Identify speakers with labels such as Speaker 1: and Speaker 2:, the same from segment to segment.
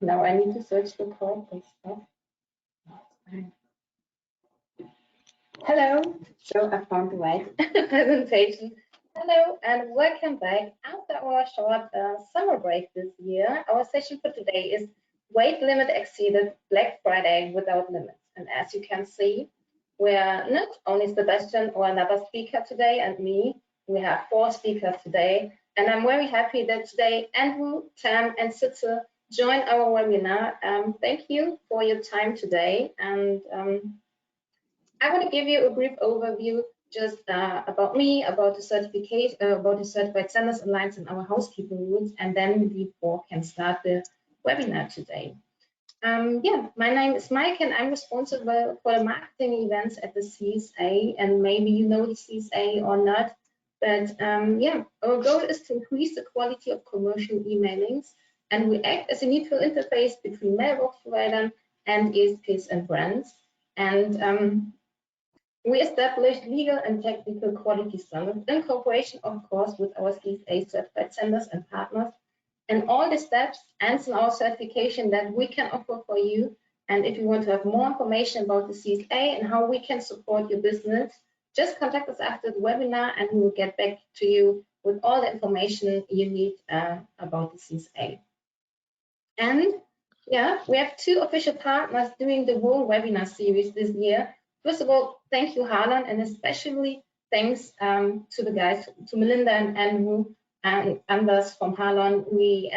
Speaker 1: Now I need to search the code and stuff. Hello, so I found the right presentation. Hello and welcome back. After our short summer break this year, our session for today is weight limit exceeded, Black Friday without limits. And as you can see, we're not only Sebastian or another speaker today and me, we have 4 speakers today. And I'm very happy that today Andrew, Tam and Sidsel join our webinar. Thank you for your time today. And I want to give you a brief overview just about me, about the certification, about the Certified Senders Alliance and our housekeeping rules, and then we can start the webinar today. Yeah, my name is Mike and I'm responsible for the marketing events at the CSA, and maybe you know the CSA or not, but yeah, our goal is to increase the quality of commercial emailings, and we act as a neutral interface between mailbox providers and ESPs and brands. And we established legal and technical quality standards in cooperation, of course, with our CSA certified senders and partners, and all the steps answer our certification that we can offer for you. And if you want to have more information about the CSA and how we can support your business, just contact us after the webinar and we will get back to you with all the information you need about the CSA. And yeah, we have 2 official partners doing the whole webinar series this year. First of all, thank you, Halon, and especially thanks to the guys, to Melinda and Andrew and Anders from Halon. We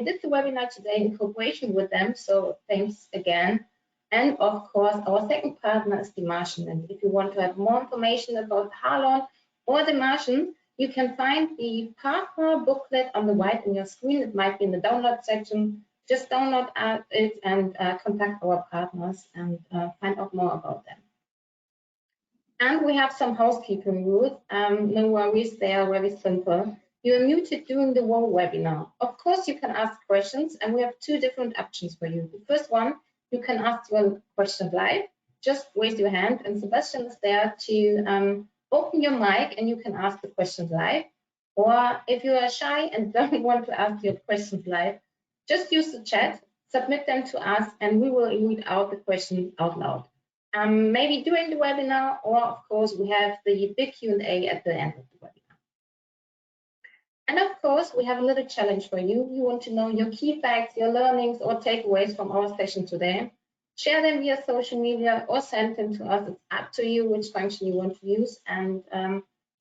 Speaker 1: did the webinar today in cooperation with them, so thanks again. And of course, our second partner is the Martian. And if you want to have more information about Halon or the Martian, you can find the partner booklet on the right on your screen. It might be in the download section. Just download it and contact our partners and find out more about them. And we have some housekeeping rules. No worries, they are very simple. You are muted during the whole webinar. Of course, you can ask questions, and we have 2 different options for you. The first one, you can ask your question live. Just raise your hand, and Sebastian is there to open your mic, and you can ask the questions live. Or if you are shy and don't want to ask your questions live, just use the chat, submit them to us, and we will read out the question out loud. Maybe during the webinar, or of course, we have the big Q&A at the end of the webinar. And of course, we have a little challenge for you. You want to know your key facts, your learnings, or takeaways from our session today. Share them via social media or send them to us. It's up to you which function you want to use. And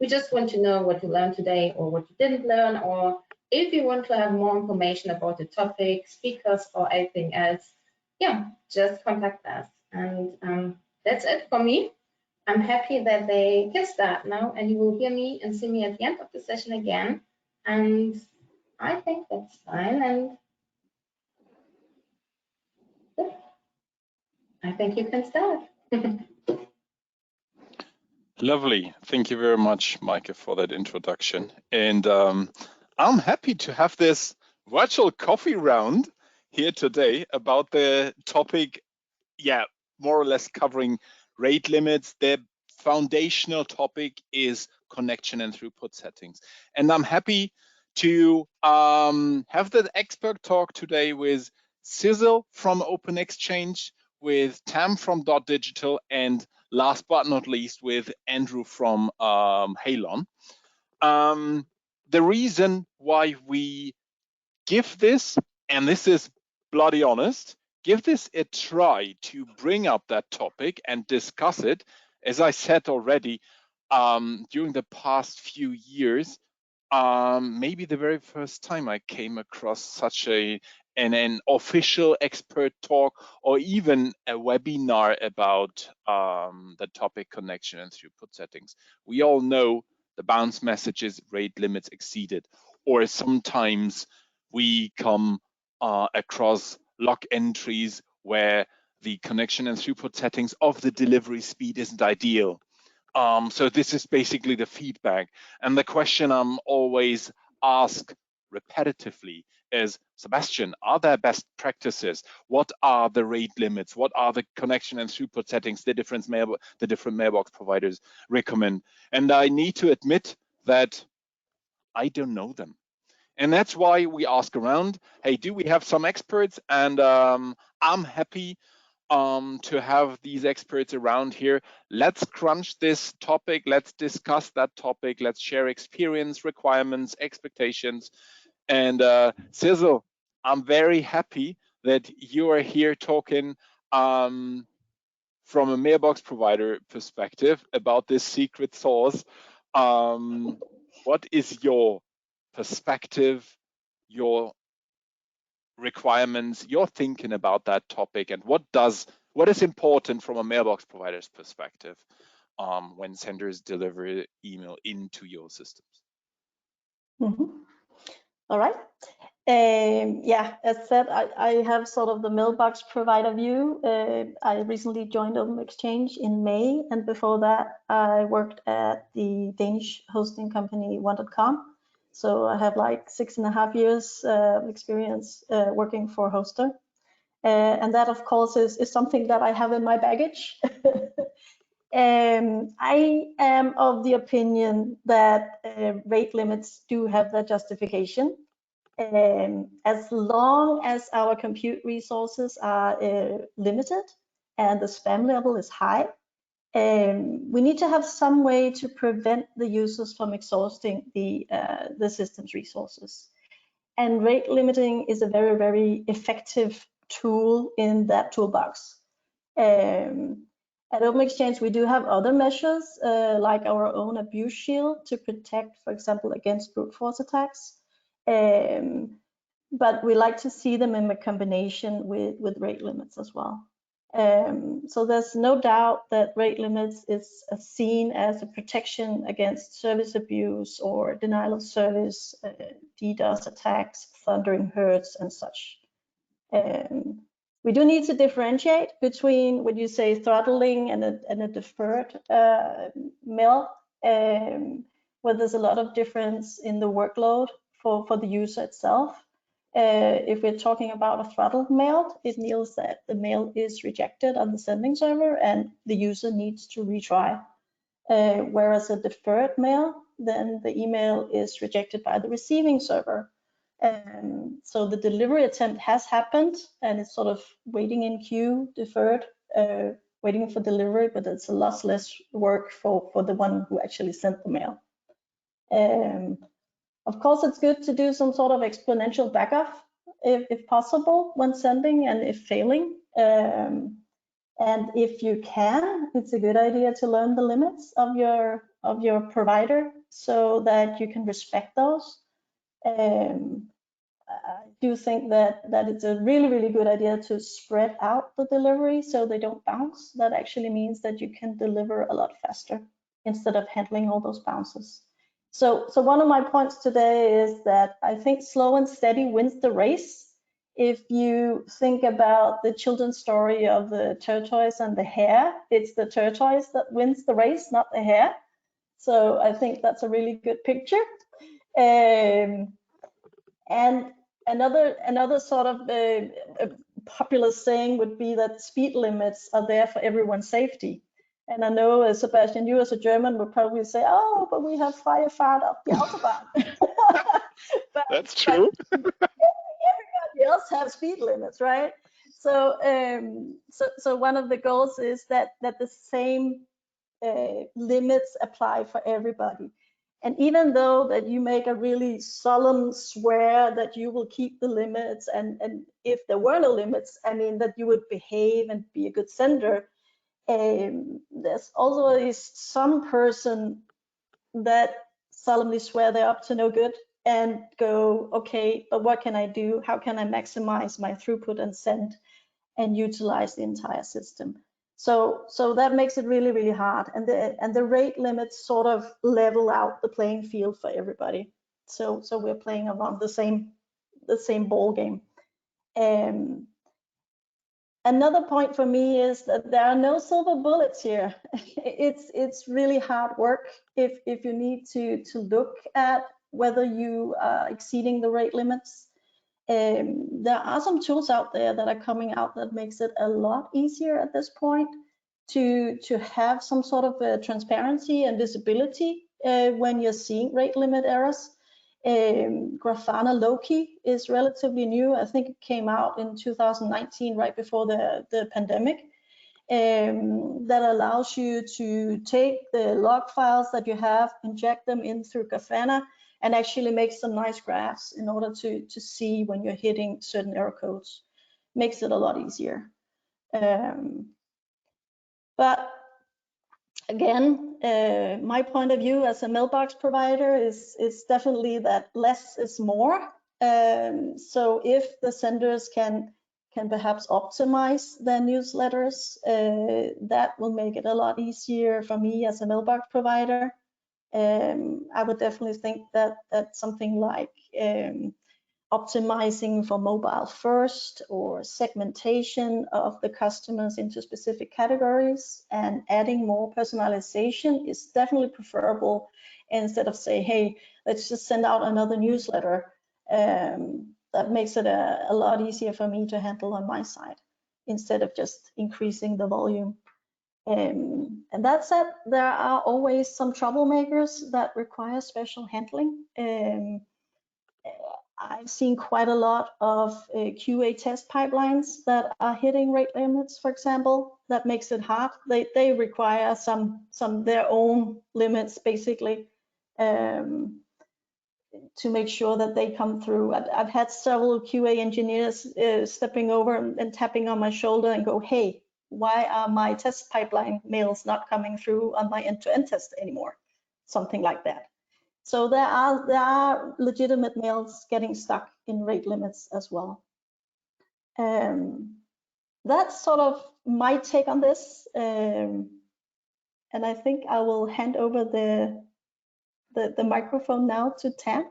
Speaker 1: we just want to know what you learned today or what you didn't learn, or if you want to have more information about the topic, speakers, or anything else, yeah, just contact us. And that's it for me. I'm happy that they can start now, and you will hear me and see me at the end of the session again. And I think that's fine. And yeah, I think you can start.
Speaker 2: Lovely. Thank you very much, Maike, for that introduction. And I'm happy to have this virtual coffee round here today about the topic, yeah, more or less covering rate limits. The foundational topic is connection and throughput settings. And I'm happy to have the expert talk today with Sidsel from OpenXchange, with Tam from dotdigital, and last but not least with Andrew from Halon. The reason why we give this, and this is bloody honest, give this a try to bring up that topic and discuss it, as I said already, during the past few years, maybe the very first time I came across such an official expert talk or even a webinar about the topic connection and throughput settings. We all know the bounce messages, rate limits exceeded, or sometimes we come across log entries where the connection and throughput settings of the delivery speed isn't ideal. So this is basically the feedback. And the question I'm always asked repetitively is, Sebastian, are there best practices? What are the rate limits? What are the connection and throughput settings the different mailbox providers recommend? And I need to admit that I don't know them. And that's why we ask around, hey, do we have some experts? And I'm happy to have these experts around here. Let's crunch this topic. Let's discuss that topic. Let's share experience, requirements, expectations. And Sidsel, I'm very happy that you are here talking from a mailbox provider perspective about this secret sauce. What is your perspective, your requirements, your thinking about that topic, and what is important from a mailbox provider's perspective when senders deliver email into your systems?
Speaker 3: All right. Yeah, as said, I have sort of the mailbox provider view. I recently joined OpenXchange in May, and before that, I worked at the Danish hosting company one.com. So I have like 6.5 years experience working for a hoster. And that, of course, is something that I have in my baggage. I am of the opinion that rate limits do have their justification. As long as our compute resources are limited and the spam level is high, we need to have some way to prevent the users from exhausting the system's resources. And rate limiting is a very, very effective tool in that toolbox. At OpenXchange, we do have other measures like our own abuse shield to protect, for example, against brute force attacks. But we like to see them in a combination with rate limits as well. So there's no doubt that rate limits is seen as a protection against service abuse or denial of service, DDoS attacks, thundering herds, and such. We do need to differentiate between what you say throttling and a deferred mail, where there's a lot of difference in the workload for the user itself. If we're talking about a throttled mail, it means that the mail is rejected on the sending server and the user needs to retry. Whereas a deferred mail, then the email is rejected by the receiving server. So the delivery attempt has happened and it's sort of waiting in queue, deferred, waiting for delivery, but it's a lot less work for the one who actually sent the mail. Of course, it's good to do some sort of exponential backup if possible when sending and if failing. And if you can, it's a good idea to learn the limits of your provider so that you can respect those. I do think that it's a really, really good idea to spread out the delivery so they don't bounce. That actually means that you can deliver a lot faster instead of handling all those bounces. So one of my points today is that I think slow and steady wins the race. If you think about the children's story of the tortoise and the hare, it's the tortoise that wins the race, not the hare. So I think that's a really good picture. And another sort of popular saying would be that speed limits are there for everyone's safety. And I know, Sebastian, you as a German would probably say, oh, but we have Feierfahrt up the Autobahn.
Speaker 2: That's true.
Speaker 3: Everybody else have speed limits, right? So, so one of the goals is that the same limits apply for everybody. And even though that you make a really solemn swear that you will keep the limits, and if there were no limits, I mean, that you would behave and be a good sender, there's always some person that solemnly swear they're up to no good and go, okay, but what can I do? How can I maximize my throughput and send and utilize the entire system? So that makes it really, really hard. And the rate limits sort of level out the playing field for everybody. So we're playing around the same ball game. Another point for me is that there are no silver bullets here. It's really hard work if you need to look at whether you are exceeding the rate limits. There are some tools out there that are coming out that makes it a lot easier at this point to have some sort of transparency and visibility when you're seeing rate limit errors. Grafana Loki is relatively new. I think it came out in 2019, right before the pandemic. That allows you to take the log files that you have, inject them in through Grafana, and actually make some nice graphs in order to see when you're hitting certain error codes. Makes it a lot easier. But again, my point of view as a mailbox provider is definitely that less is more. So if the senders can perhaps optimize their newsletters, that will make it a lot easier for me as a mailbox provider. I would definitely think that something like optimizing for mobile first, or segmentation of the customers into specific categories and adding more personalization is definitely preferable, instead of say, hey, let's just send out another newsletter. That makes it a lot easier for me to handle on my side, instead of just increasing the volume. And that said, there are always some troublemakers that require special handling. I've seen quite a lot of QA test pipelines that are hitting rate limits, for example. That makes it hard. They require some their own limits, basically, to make sure that they come through. I've had several QA engineers stepping over and tapping on my shoulder and go, hey, why are my test pipeline mails not coming through on my end-to-end test anymore? Something like that. So there are legitimate mails getting stuck in rate limits as well. That's sort of my take on this. And I think I will hand over the microphone now to Tam.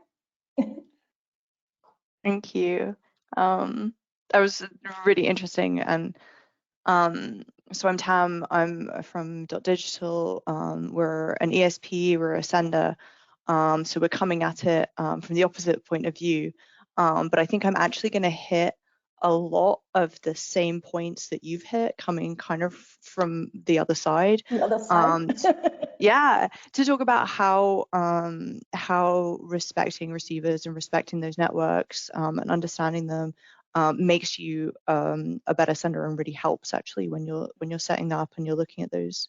Speaker 4: Thank you. That was really interesting. And so I'm Tam. I'm from dotdigital. We're an ESP. We're a sender. So we're coming at it from the opposite point of view. But I think I'm actually going to hit a lot of the same points that you've hit, coming kind of from the other side.
Speaker 3: The other side.
Speaker 4: Yeah, to talk about how respecting receivers and respecting those networks and understanding them makes you a better sender, and really helps actually when you're setting that up and you're looking at those,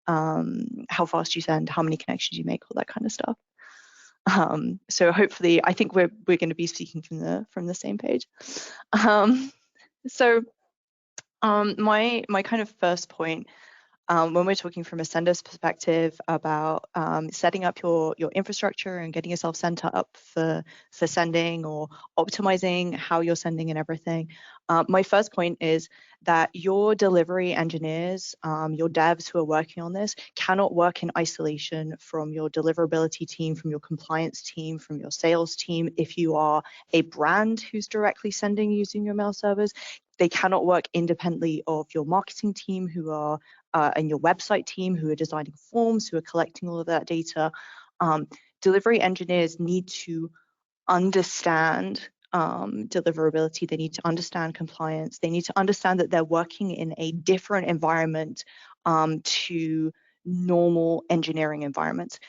Speaker 4: how fast you send, how many connections you make, all that kind of stuff. So hopefully, I think we're going to be speaking from the same page. So my kind of first point, when we're talking from a sender's perspective about setting up your infrastructure and getting yourself set up for sending, or optimizing how you're sending and everything, my first point is that your delivery engineers, your devs who are working on this, cannot work in isolation from your deliverability team, from your compliance team, from your sales team. If you are a brand who's directly sending using your mail servers, they cannot work independently of your marketing team, who are and your website team, who are designing forms, who are collecting all of that data. Delivery engineers need to understand deliverability. They need to understand compliance. They need to understand that they're working in a different environment to normal engineering environments.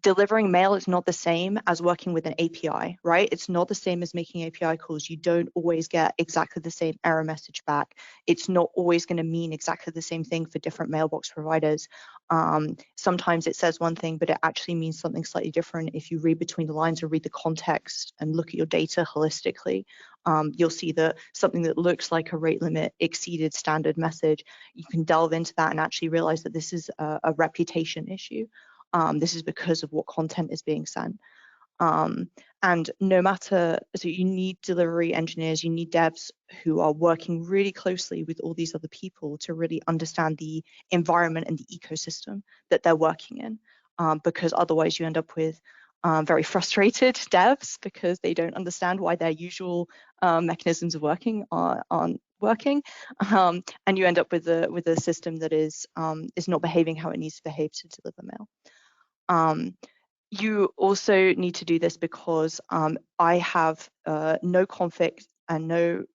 Speaker 4: Delivering mail is not the same as working with an API, right? It's not the same as making API calls. You don't always get exactly the same error message back. It's not always going to mean exactly the same thing for different mailbox providers. Sometimes it says one thing, but it actually means something slightly different. If you read between the lines or read the context and look at your data holistically, you'll see that something that looks like a rate limit exceeded standard message. You can delve into that and actually realize that this is a reputation issue. This is because of what content is being sent. And no matter, so you need delivery engineers, you need devs who are working really closely with all these other people to really understand the environment and the ecosystem that they're working in, because otherwise you end up with very frustrated devs because they don't understand why their usual mechanisms of working aren't working, and you end up with a system that is not behaving how it needs to behave to deliver mail. You also need to do this because I have no config and no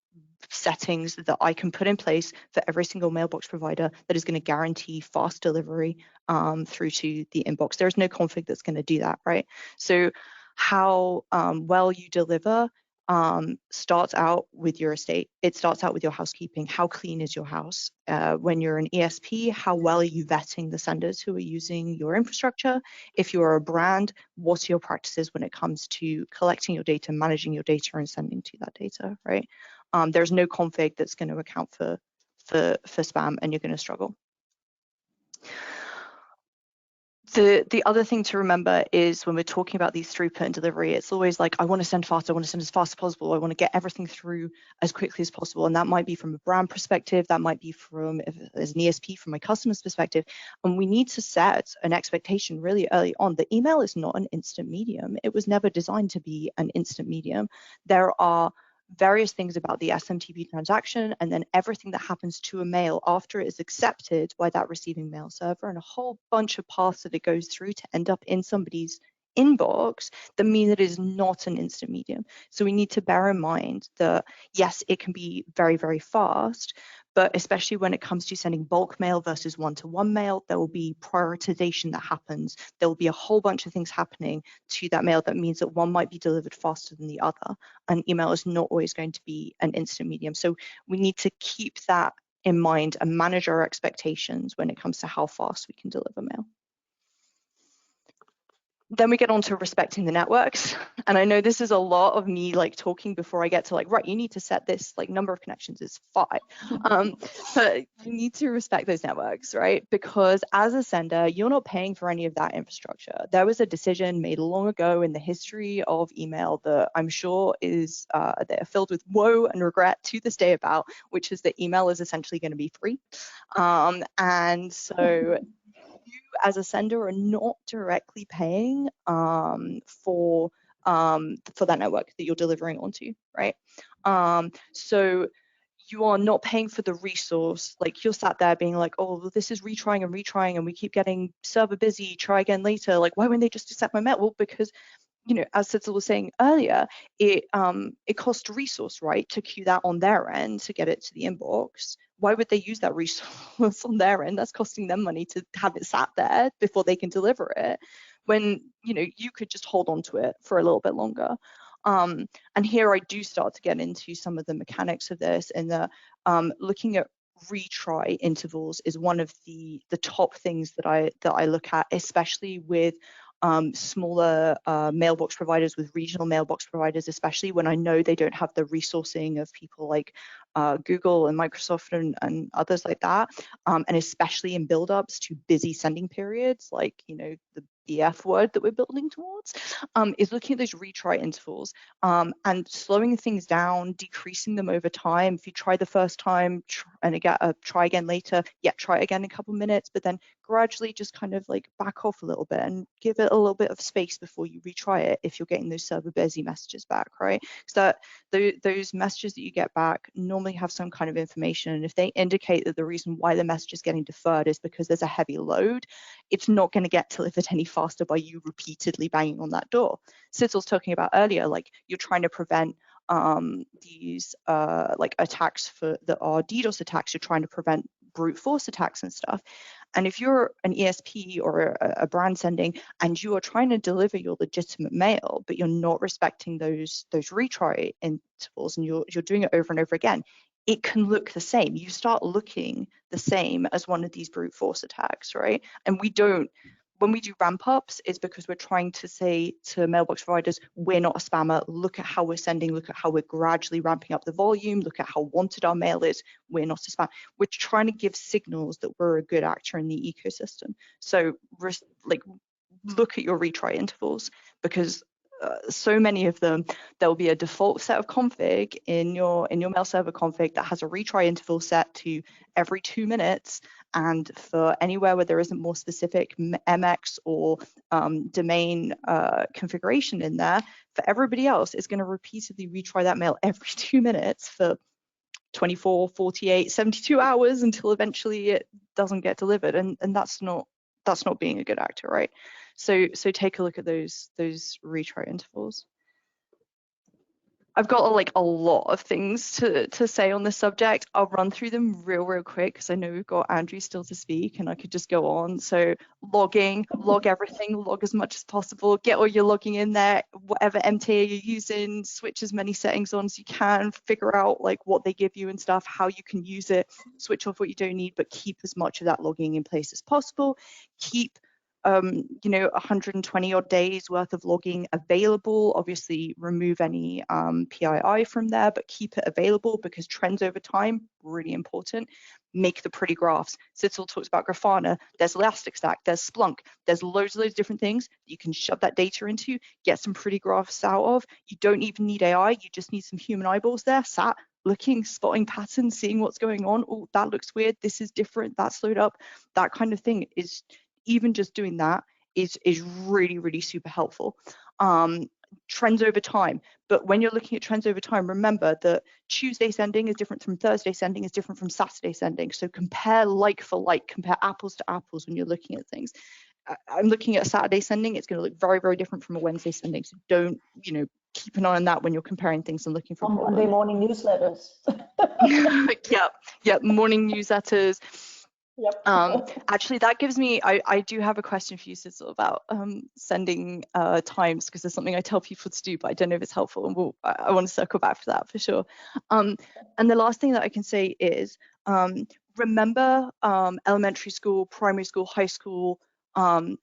Speaker 4: settings that I can put in place for every single mailbox provider that is going to guarantee fast delivery through to the inbox. There is no config that's going to do that, right? So how well you deliver starts out with your estate. It starts out with your housekeeping. How clean is your house? When you're an ESP, how well are you vetting the senders who are using your infrastructure? If you're a brand, what are your practices when it comes to collecting your data, managing your data, and sending to that data, right? There's no config that's going to account for spam, and you're going to struggle. The other thing to remember is when we're talking about these throughput and delivery, it's always like, I want to send fast, I want to send as fast as possible, I want to get everything through as quickly as possible. And that might be from a brand perspective, that might be from, as an ESP, from my customer's perspective. And we need to set an expectation really early on. The email is not an instant medium. It was never designed to be an instant medium. There are various things about the SMTP transaction, and then everything that happens to a mail after it is accepted by that receiving mail server, and a whole bunch of paths that it goes through to end up in somebody's inbox that mean that it is not an instant medium. So we need to bear in mind that, yes, it can be very, very fast, but especially when it comes to sending bulk mail versus one-to-one mail, there will be prioritization that happens. There will be a whole bunch of things happening to that mail that means that one might be delivered faster than the other. And email is not always going to be an instant medium. So we need to keep that in mind and manage our expectations when it comes to how fast we can deliver mail. Then we get on to respecting the networks. And I know this is a lot of me like talking before I get to like, right, you need to set this like number of connections is 5. But you need to respect those networks, right? Because as a sender, you're not paying for any of that infrastructure. There was a decision made long ago in the history of email that I'm sure is they're filled with woe and regret to this day about, which is that email is essentially going to be free. And so you as a sender are not directly paying for that network that you're delivering onto, right? So you are not paying for the resource. Like you're sat there being like, oh, well, this is retrying and retrying and we keep getting server busy, try again later. Like, why wouldn't they just accept my mail? Well, because, you know, as Sidsel was saying earlier, it costs resource, right, to queue that on their end to get it to the inbox. Why would they use that resource on their end? That's costing them money to have it sat there before they can deliver it, when, you know, you could just hold on to it for a little bit longer. And here I do start to get into some of the mechanics of this, and the looking at retry intervals is one of the top things that I look at, especially with smaller mailbox providers, with regional mailbox providers, especially when I know they don't have the resourcing of people like Google and Microsoft and others like that, and especially in build-ups to busy sending periods, like, you know, the BF word that we're building towards, is looking at those retry intervals and slowing things down, decreasing them over time. If you try the first time and again, try again later, try again in a couple of minutes, but then gradually just kind of like back off a little bit and give it a little bit of space before you retry it if you're getting those server busy messages back, right? So those messages that you get back normally have some kind of information, and if they indicate that the reason why the message is getting deferred is because there's a heavy load, it's not going to get delivered any faster by you repeatedly banging on that door. Sidsel's talking about earlier, like you're trying to prevent these like attacks that are DDoS attacks. You're trying to prevent brute force attacks and stuff. And if you're an ESP or a brand sending and you are trying to deliver your legitimate mail, but you're not respecting those retry intervals, and you're doing it over and over again, it can look the same. You start looking the same as one of these brute force attacks, right? And we don't. When we do ramp ups, it's because we're trying to say to mailbox providers, we're not a spammer. Look at how we're sending. Look at how we're gradually ramping up the volume. Look at how wanted our mail is. We're not a spam. We're trying to give signals that we're a good actor in the ecosystem. So like, look at your retry intervals, because so many of them, there will be a default set of config in your mail server config that has a retry interval set to every 2 minutes. And for anywhere where there isn't more specific MX or domain configuration in there, for everybody else, it's going to repeatedly retry that mail every 2 minutes for 24, 48, 72 hours until eventually it doesn't get delivered. And that's not being a good actor, right? So take a look at those retry intervals. I've got like a lot of things to say on this subject. I'll run through them real quick because I know we've got Andrew still to speak and I could just go on. So logging, log everything, log as much as possible, get all your logging in there, whatever MTA you're using, switch as many settings on as you can, figure out like what they give you and stuff, how you can use it, switch off what you don't need, but keep as much of that logging in place as possible. Keep 120 odd days worth of logging available. Obviously remove any PII from there, but keep it available because trends over time, really important. Make the pretty graphs. Sidsel talks about Grafana. There's Elasticstack, there's Splunk, there's loads of different things that you can shove that data into, get some pretty graphs out of. You don't even need AI, you just need some human eyeballs there, sat looking, spotting patterns, seeing what's going on. Oh, that looks weird, this is different, that slowed up. That kind of thing is, even just doing that is really super helpful. Trends over time, but when you're looking at trends over time, remember that Tuesday sending is different from Thursday sending, is different from Saturday sending. So compare like for like, compare apples to apples when you're looking at things. I'm looking at a Saturday sending, it's going to look very very different from a Wednesday sending. So don't, keep an eye on that when you're comparing things and looking for
Speaker 3: Monday morning newsletters.
Speaker 4: Yep, morning newsletters.
Speaker 3: Yep.
Speaker 4: Actually, that gives me, I do have a question for you, Sidsel, about sending times, because there's something I tell people to do, but I don't know if it's helpful, and I want to circle back for that for sure. And the last thing that I can say is, remember elementary school, primary school, high school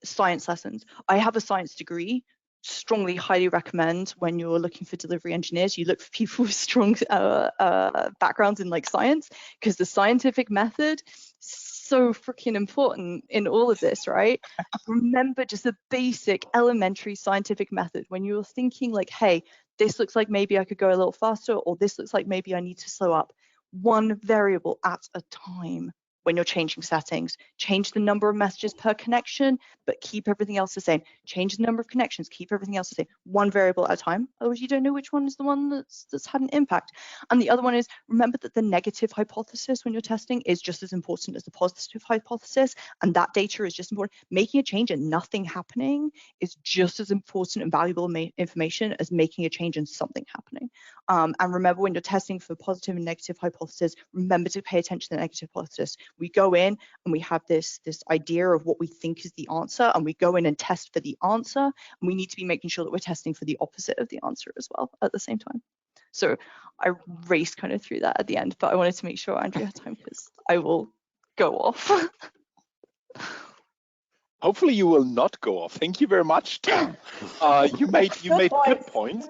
Speaker 4: science lessons. I have a science degree. Strongly, highly recommend when you're looking for delivery engineers, you look for people with strong backgrounds in like science, because the scientific method so freaking important in all of this, right? Remember just the basic elementary scientific method when you're thinking like, hey, this looks like maybe I could go a little faster, or this looks like maybe I need to slow up. One variable at a time. When you're changing settings, change the number of messages per connection, but keep everything else the same. Change the number of connections, keep everything else the same. One variable at a time, otherwise you don't know which one is the one that's had an impact. And the other one is, remember that the negative hypothesis when you're testing is just as important as the positive hypothesis, and that data is just important. Making a change and nothing happening is just as important and valuable information as making a change and something happening. And remember, when you're testing for positive and negative hypothesis, remember to pay attention to the negative hypothesis. We go in and we have this idea of what we think is the answer, and we go in and test for the answer, and we need to be making sure that we're testing for the opposite of the answer as well at the same time. So I raced kind of through that at the end, but I wanted to make sure Andrew had time, because I will go off.
Speaker 2: Hopefully you will not go off. Thank you very much, Tam. You made good points.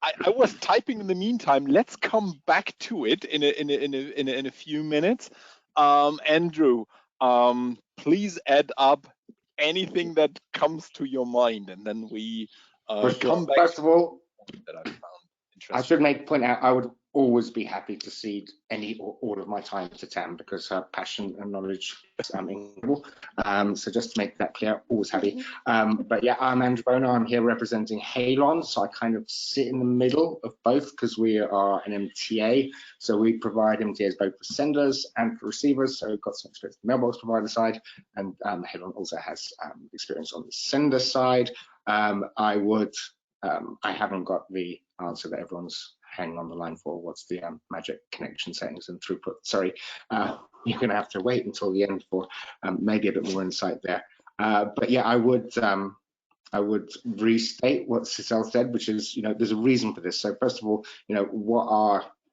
Speaker 2: I was typing in the meantime. Let's come back to it in a few minutes. Andrew, please add up anything that comes to your mind, and then we come back.
Speaker 5: First of all,
Speaker 2: that I found interesting.
Speaker 5: I should point out I would always be happy to cede any or all of my time to Tam, because her passion and knowledge is incredible. So just to make that clear, always happy. But yeah, I'm Andrew Bonar. I'm here representing Halon. So I kind of sit in the middle of both, because we are an MTA. So we provide MTAs both for senders and for receivers. So we've got some experience on the mailbox provider side, and Halon also has experience on the sender side. I haven't got the answer that everyone's hanging on the line for. What's the magic connection settings and throughput? Sorry, you're going to have to wait until the end for maybe a bit more insight there. But yeah, I would restate what Sidsel said, which is, there's a reason for this. So first of all,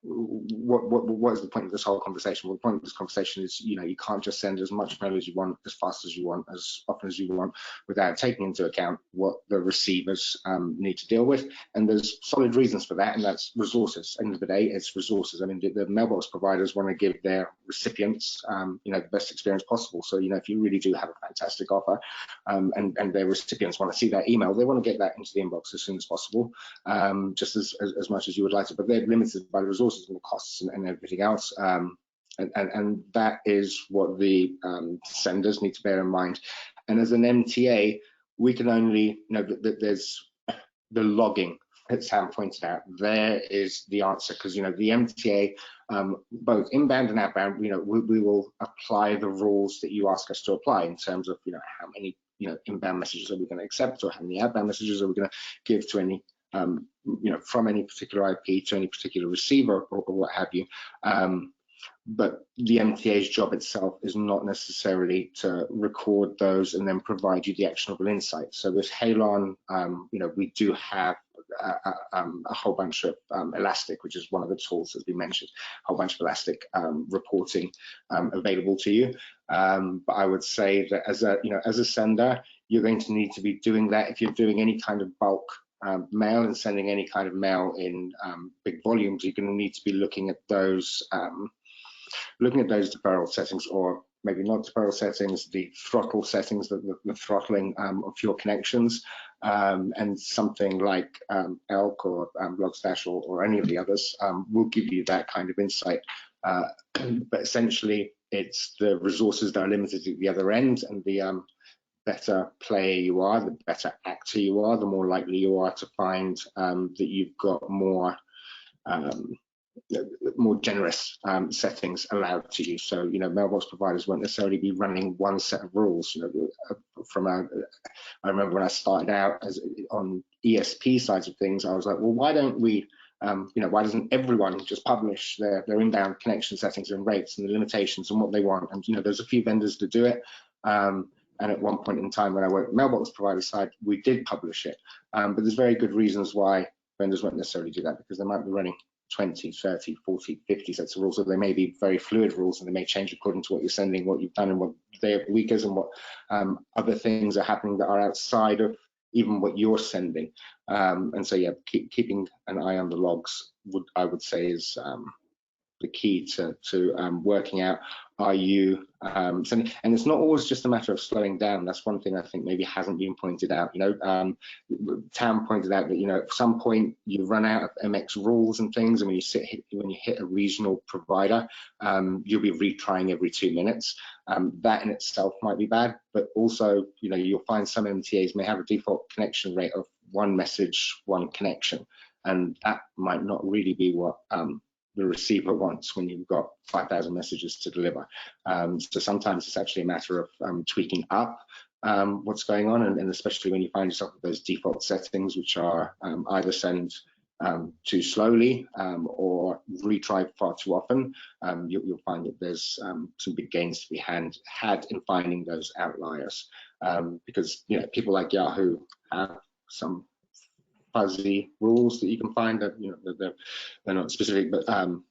Speaker 5: what is the point of this whole conversation? Well, the point of this conversation is, you can't just send as much mail as you want, as fast as you want, as often as you want, without taking into account what the receivers need to deal with. And there's solid reasons for that, and that's resources. At the end of the day, it's resources. I mean, the mailbox providers want to give their recipients, the best experience possible. So, if you really do have a fantastic offer, and their recipients want to see that email, they want to get that into the inbox as soon as possible, just as much as you would like to. But they're limited by the resources and the costs and everything else, and that is what the senders need to bear in mind. And as an MTA, we can only there's the logging, as Sam pointed out. There is the answer, because the MTA, both inbound and outbound, we will apply the rules that you ask us to apply in terms of how many inbound messages are we going to accept, or how many outbound messages are we going to give to any from any particular IP to any particular receiver or what have you. But the MTA's job itself is not necessarily to record those and then provide you the actionable insights. So with Halon, we do have a whole bunch of Elastic, which is one of the tools that we mentioned, a whole bunch of Elastic reporting available to you. But I would say that as a sender, you're going to need to be doing that if you're doing any kind of bulk mail and sending any kind of mail in big volumes. You're going to need to be looking at those deferral settings, or maybe not deferral settings, the throttle settings, the throttling of your connections, and something like Elk or Logstash or any of the others will give you that kind of insight. But essentially, it's the resources that are limited at the other end, and the better player you are, the better actor you are, the more likely you are to find that you've got more generous settings allowed to you. So, mailbox providers won't necessarily be running one set of rules. I remember when I started out on ESP sides of things, I was like, well, why don't we, why doesn't everyone just publish their inbound connection settings and rates and the limitations and what they want? And, there's a few vendors that do it. And at one point in time when I worked mailbox provider side, we did publish it. But there's very good reasons why vendors won't necessarily do that, because they might be running 20, 30, 40, 50 sets of rules, or they may be very fluid rules and they may change according to what you're sending, what you've done, and what the day of the week is, and what other things are happening that are outside of even what you're sending. And so, yeah, keeping an eye on the logs I would say is the key to working out, are you sending? And it's not always just a matter of slowing down. That's one thing I think maybe hasn't been pointed out. Tam pointed out that at some point you run out of MX rules and things, and when you hit a regional provider, you'll be retrying every 2 minutes. That in itself might be bad, but also you'll find some MTAs may have a default connection rate of 1 message, 1 connection, and that might not really be what the receiver wants when you've got 5,000 messages to deliver. So sometimes it's actually a matter of tweaking up what's going on, and especially when you find yourself with those default settings, which are either send too slowly or retry far too often, you'll find that there's some big gains to be had in finding those outliers, because people like Yahoo have some fuzzy rules that you can find that that they're not specific, but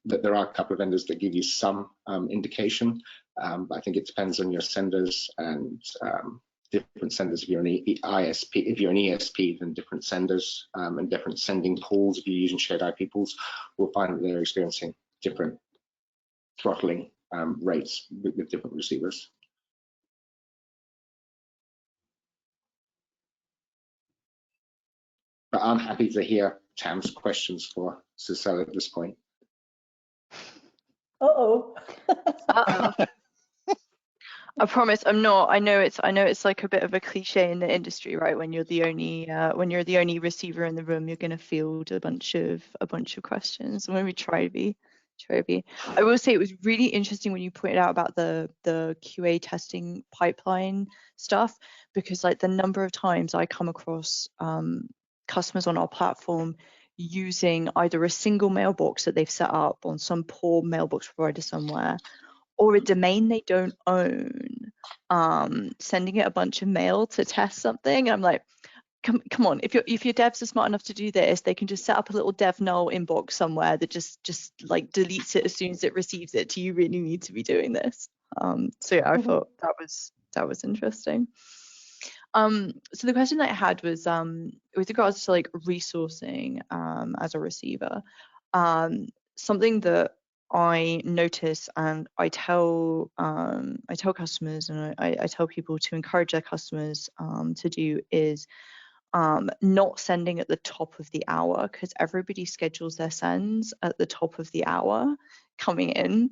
Speaker 5: that there are a couple of vendors that give you some indication. But I think it depends on your senders and different senders. If you're an ISP, if you're an ESP, then different senders and different sending pools. If you're using shared IP pools, we'll find that they're experiencing different throttling rates with different receivers. But I'm happy to hear Tam's questions for Sidsel at this point.
Speaker 3: Uh-oh.
Speaker 4: Uh-oh. I promise I'm not. I know it's like a bit of a cliche in the industry, right? When you're the only receiver in the room, you're going to field a bunch of questions. I'm going to try to be. I will say it was really interesting when you pointed out about the QA testing pipeline stuff, because like the number of times I come across customers on our platform using either a single mailbox that they've set up on some poor mailbox provider somewhere, or a domain they don't own, sending it a bunch of mail to test something. I'm like, come on, if your devs are smart enough to do this, they can just set up a little dev null inbox somewhere that just like deletes it as soon as it receives it. Do you really need to be doing this? So yeah, I thought that was interesting. So the question that I had was with regards to like resourcing as a receiver, something that I notice and I tell customers, and I tell people to encourage their customers to do is not sending at the top of the hour, because everybody schedules their sends at the top of the hour coming in.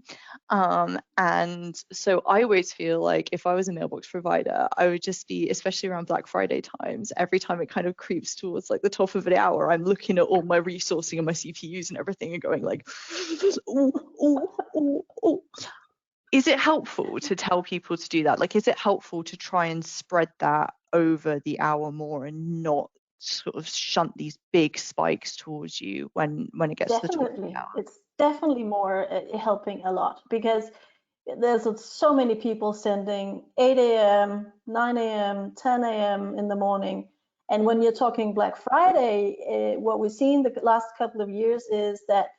Speaker 4: And so I always feel like if I was a mailbox provider, I would just be, especially around Black Friday times, every time it kind of creeps towards like the top of the hour, I'm looking at all my resourcing and my CPUs and everything and going like, ooh. Is it helpful to tell people to do that? Like, is it helpful to try and spread that over the hour more and not sort of shunt these big spikes towards you when it gets to the top of the
Speaker 3: Definitely,
Speaker 4: hour.
Speaker 3: it's definitely more helping a lot, because there's so many people sending 8 a.m., 9 a.m., 10 a.m. in the morning. And when you're talking Black Friday, what we've seen the last couple of years is that,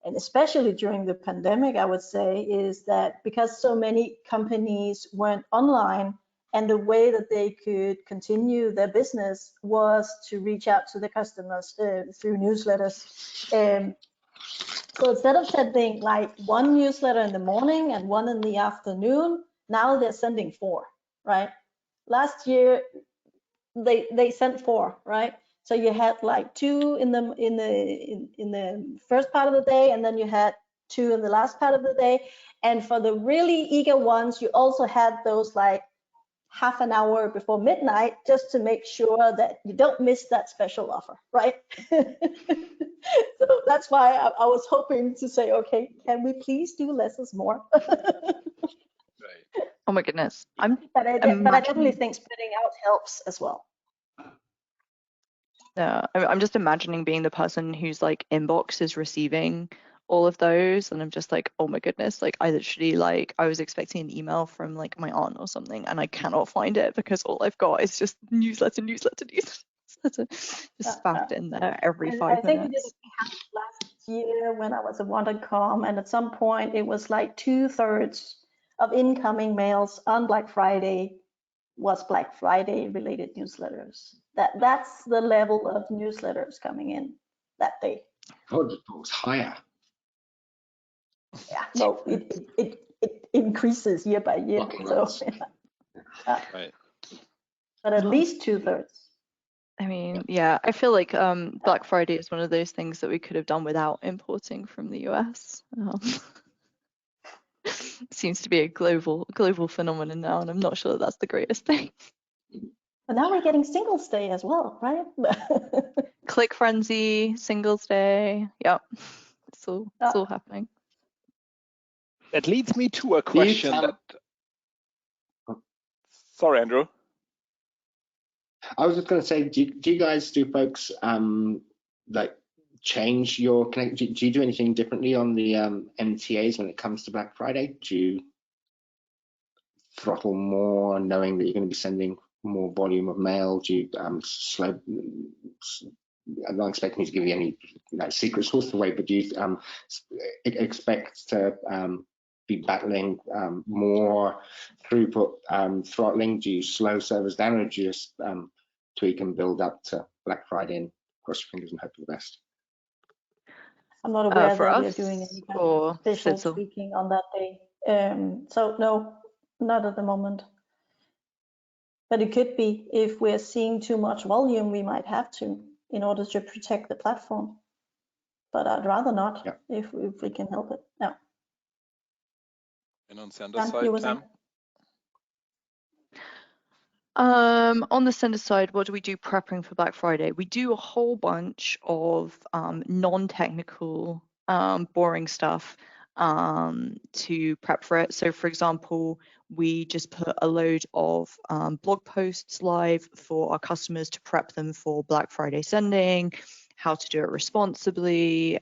Speaker 3: and especially during the pandemic, I would say, is that because so many companies went online, and the way that they could continue their business was to reach out to the customers through newsletters. So instead of sending like one newsletter in the morning and one in the afternoon, now they're sending 4, right? Last year they sent 4, right? So you had like 2 in the first part of the day, and then you had 2 in the last part of the day. And for the really eager ones, you also had those like half an hour before midnight, just to make sure that you don't miss that special offer, right? So that's why I was hoping to say, okay, can we please do less is more?
Speaker 2: Right.
Speaker 4: Oh my goodness.
Speaker 3: But I definitely think spreading out helps as well.
Speaker 4: Yeah, I'm just imagining being the person whose like inbox is receiving all of those, and I'm just like, oh my goodness, like I literally, like, I was expecting an email from like my aunt or something, and I cannot find it because all I've got is just newsletter, just spaffed in there every 5 minutes.
Speaker 3: I think we did it last year when I was at Wonder.com, and at some point it was like 2/3 of incoming mails on Black Friday was Black Friday related newsletters. That's the level of newsletters coming in that day.
Speaker 5: God, it was higher.
Speaker 3: Yeah, no, it increases year by year.
Speaker 5: Lucky
Speaker 3: So,
Speaker 5: months.
Speaker 2: Right.
Speaker 3: but at least 2/3.
Speaker 4: I mean, yeah, I feel like Black Friday is one of those things that we could have done without importing from the US. Seems to be a global phenomenon now, and I'm not sure that that's the greatest thing.
Speaker 3: But now we're getting Singles Day as well, right?
Speaker 4: Click Frenzy, Singles Day, yep, it's all happening.
Speaker 2: That leads me to a question Sorry, Andrew.
Speaker 5: I was just going to say, do you guys, do folks like change your connect? Do you do anything differently on the MTAs when it comes to Black Friday? Do you throttle more, knowing that you're going to be sending more volume of mail? Do you slow? I'm not expecting you to give you any secret sauce away, but do you expect to be battling more throughput throttling? Do you slow servers down, or do you just tweak and build up to Black Friday and cross your fingers and hope for the best?
Speaker 3: I'm not aware
Speaker 4: For
Speaker 3: that we're
Speaker 4: us,
Speaker 3: doing any kind
Speaker 4: or
Speaker 3: of special
Speaker 4: Sidsel?
Speaker 3: tweaking on that day. So no, not at the moment. But it could be, if we're seeing too much volume, we might have to, in order to protect the platform. But I'd rather not, if we can help it. No.
Speaker 2: And on sender side, Cam?
Speaker 4: On the sender side, what do we do prepping for Black Friday? We do a whole bunch of non-technical, boring stuff to prep for it. So, for example, we just put a load of blog posts live for our customers to prep them for Black Friday sending, how to do it responsibly,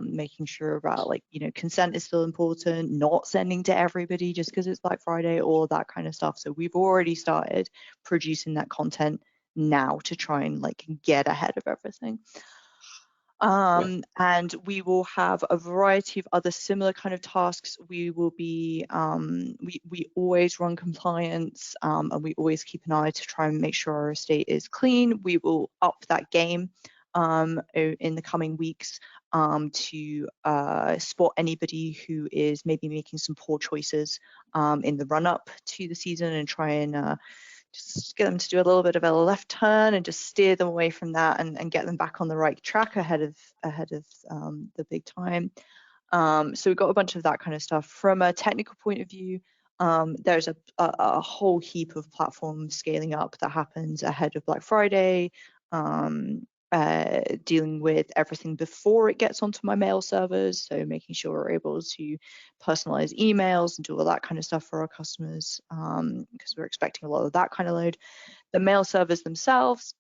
Speaker 4: making sure about, like, consent is still important, not sending to everybody just because it's Black Friday, all that kind of stuff. So we've already started producing that content now to try and like get ahead of everything. And we will have a variety of other similar kind of tasks. We will be, we always run compliance, and we always keep an eye to try and make sure our estate is clean. We will up that game in the coming weeks to spot anybody who is maybe making some poor choices in the run up to the season, and try and just get them to do a little bit of a left turn and just steer them away from that, and get them back on the right track ahead of the big time. So we've got a bunch of that kind of stuff. From a technical point of view, there's a whole heap of platform scaling up that happens ahead of Black Friday, dealing with everything before it gets onto my mail servers, so making sure we're able to personalize emails and do all that kind of stuff for our customers, because we're expecting a lot of that kind of load. The mail servers themselves,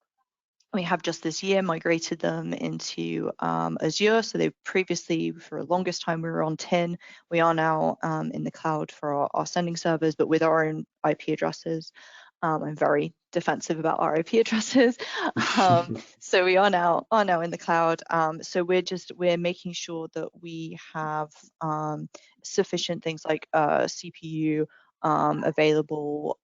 Speaker 4: We have just this year migrated them into Azure. So they previously, for the longest time, we were on TIN. We are now in the cloud for our sending servers, but with our own IP addresses. I'm very defensive about our IP addresses. So we are now in the cloud. So we're making sure that we have sufficient things like CPU available.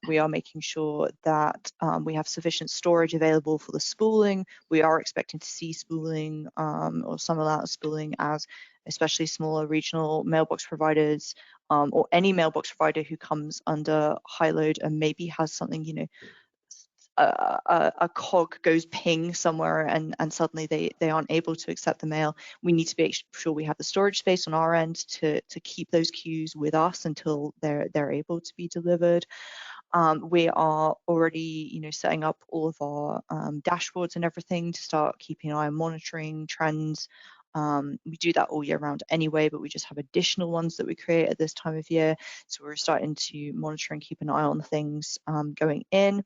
Speaker 4: We are making sure that we have sufficient storage available for the spooling. We are expecting to see spooling or some amount of spooling, as especially smaller regional mailbox providers or any mailbox provider who comes under high load and maybe has something, you know, a cog goes ping somewhere and suddenly they aren't able to accept the mail. We need to be sure we have the storage space on our end to keep those queues with us until they're able to be delivered. We are already, you know, setting up all of our dashboards and everything to start keeping an eye on monitoring trends. We do that all year round anyway, but we just have additional ones that we create at this time of year. So we're starting to monitor and keep an eye on things going in.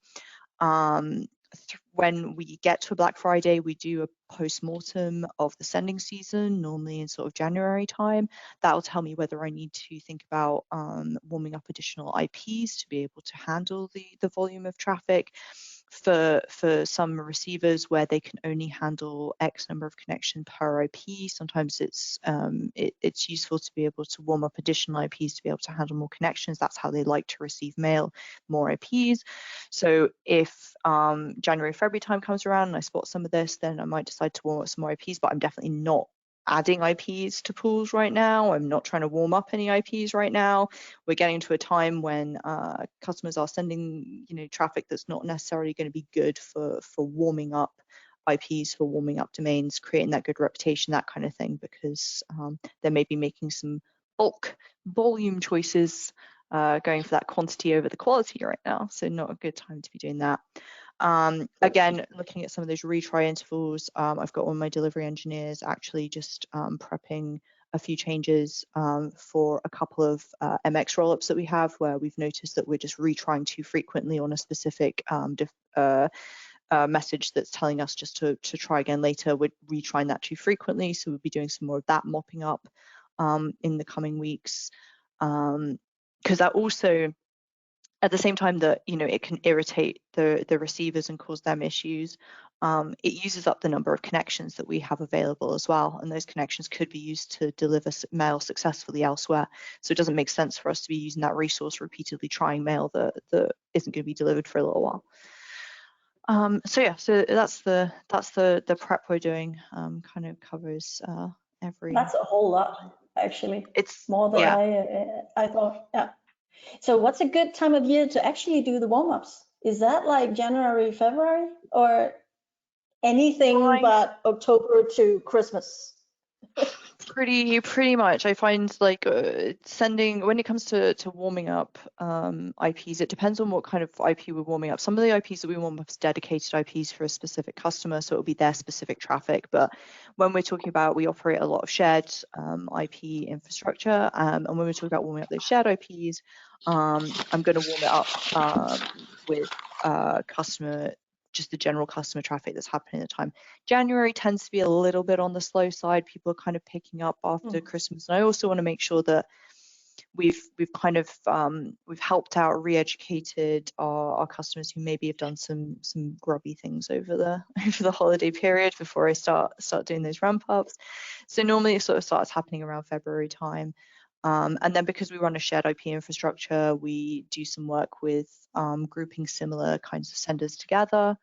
Speaker 4: When we get to a Black Friday, we do a post-mortem of the sending season, normally in sort of January time. That will tell me whether I need to think about warming up additional IPs to be able to handle the volume of traffic. For some receivers where they can only handle X number of connection per IP, sometimes it's useful to be able to warm up additional IPs to be able to handle more connections. That's how they like to receive mail, more IPs. So if January, February time comes around and I spot some of this, then I might decide to warm up some more IPs, but I'm definitely not adding IPs to pools right now. I'm not trying to warm up any IPs right now. We're getting to a time when customers are sending, you know, traffic that's not necessarily going to be good for warming up IPs, for warming up domains, creating that good reputation, that kind of thing, because they may be making some bulk volume choices, going for that quantity over the quality right now. So not a good time to be doing that. Again, looking at some of those retry intervals, I've got one of my delivery engineers actually just prepping a few changes for a couple of MX rollups that we have, where we've noticed that we're just retrying too frequently on a specific message that's telling us just to try again later. We're retrying that too frequently, so we'll be doing some more of that mopping up in the coming weeks, because that also, at the same time that, you know, it can irritate the receivers and cause them issues, it uses up the number of connections that we have available as well, and those connections could be used to deliver mail successfully elsewhere. So it doesn't make sense for us to be using that resource repeatedly trying mail that isn't going to be delivered for a little while. So yeah, so that's the prep we're doing. Kind of covers every.
Speaker 3: That's a whole lot, actually.
Speaker 4: It's
Speaker 3: more than I thought. Yeah. So what's a good time of year to actually do the warm-ups? Is that like January, February, or anything but October to Christmas?
Speaker 4: Pretty much. I find like sending, when it comes to warming up IPs, it depends on what kind of IP we're warming up. Some of the IPs that we warm up is dedicated IPs for a specific customer, so it'll be their specific traffic. But when we're talking about, we operate a lot of shared IP infrastructure, and when we're talking about warming up those shared IPs, I'm going to warm it up with customer, just the general customer traffic that's happening at the time. January tends to be a little bit on the slow side. People are kind of picking up after Christmas. And I also want to make sure that we've kind of we've helped out, re-educated our customers who maybe have done some grubby things over the holiday period before I start doing those ramp ups. So normally it sort of starts happening around February time. And then because we run a shared IP infrastructure, we do some work with grouping similar kinds of senders together.